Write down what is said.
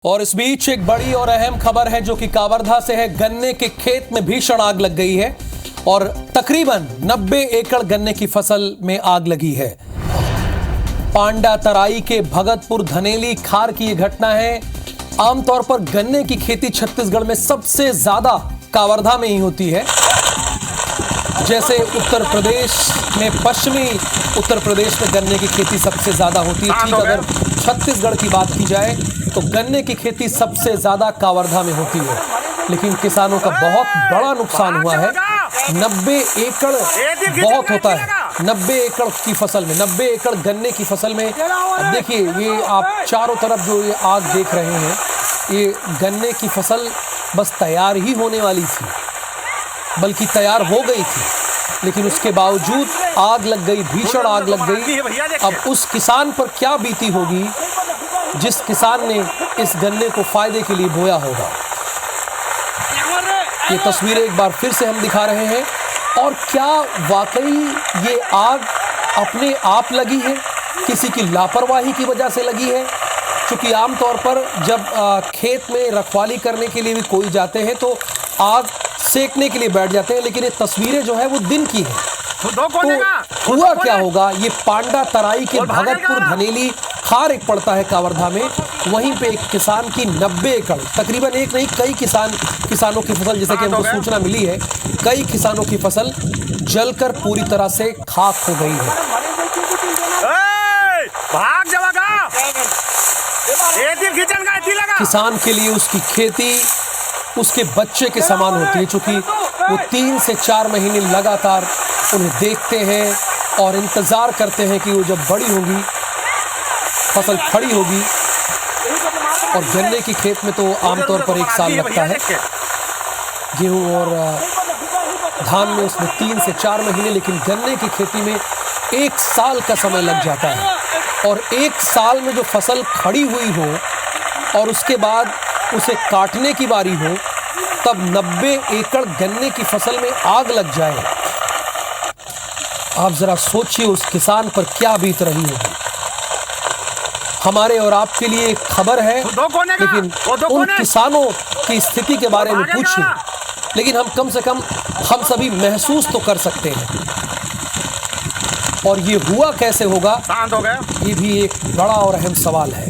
और इस बीच एक बड़ी और अहम खबर है जो कि कावर्धा से है। गन्ने के खेत में भीषण आग लग गई है और तकरीबन 90 एकड़ गन्ने की फसल में आग लगी है। पांडा तराई के भगतपुर धनेली खार की यह घटना है। आमतौर पर गन्ने की खेती छत्तीसगढ़ में सबसे ज्यादा कावर्धा में ही होती है। जैसे उत्तर प्रदेश में, पश्चिमी उत्तर प्रदेश में गन्ने की खेती सबसे ज्यादा होती है, ठीक अगर छत्तीसगढ़ की बात की जाए तो गन्ने की खेती सबसे ज्यादा कावर्धा में होती है। लेकिन किसानों का बहुत बड़ा नुकसान हुआ है। 90 एकड़ बहुत होता है। 90 एकड़ की फसल में, 90 एकड़ गन्ने की फसल में। अब देखिए, ये आप चारों तरफ जो ये आग देख रहे हैं, ये गन्ने की फसल बस तैयार ही होने वाली थी, बल्कि तैयार हो गई थी, लेकिन उसके बावजूद आग लग गई, भीषण आग लग गई। अब उस किसान पर क्या बीती होगी जिस किसान ने इस गन्ने को फायदे के लिए बोया होगा। ये तस्वीरें एक बार फिर से हम दिखा रहे हैं। और क्या वाकई ये आग अपने आप लगी है, किसी की लापरवाही की वजह से लगी है? क्योंकि आमतौर पर जब खेत में रखवाली करने के लिए भी कोई जाते हैं तो आग सेकने के लिए बैठ जाते हैं, लेकिन ये तस्वीरें जो है वो दिन की है। तो हुआ क्या होगा? ये पांडा तराई के भगतपुर धनेली खार एक पड़ता है कावर्धा में, वहीं पे एक किसान की 90 एकड़, तकरीबन एक नहीं कई किसानों की फसल, जैसे कि हमको सूचना मिली है, कई किसानों की फसल जलकर पूरी तरह से खाक हो गई है। किसान के लिए उसकी खेती उसके बच्चे के समान होती है, चूंकि वो 3 से 4 महीने लगातार उन्हें देखते हैं और इंतजार करते हैं कि वो जब बड़ी होगी, फसल खड़ी होगी। और गन्ने की खेत में तो आमतौर पर 1 साल लगता है, गेहूं और धान में उसमें 3 से 4 महीने, लेकिन गन्ने की खेती में 1 साल का समय लग जाता है। और 1 साल में जो फसल खड़ी हुई हो और उसके बाद उसे काटने की बारी हो, तब 90 एकड़ गन्ने की फसल में आग लग जाए। आप जरा सोचिए उस किसान पर क्या बीत रही होगी। हमारे और आपके लिए एक खबर है, लेकिन उन किसानों की स्थिति के बारे में पूछिए, लेकिन हम कम से कम हम सभी महसूस तो कर सकते हैं। और ये हुआ कैसे होगा, ये भी एक बड़ा और अहम सवाल है।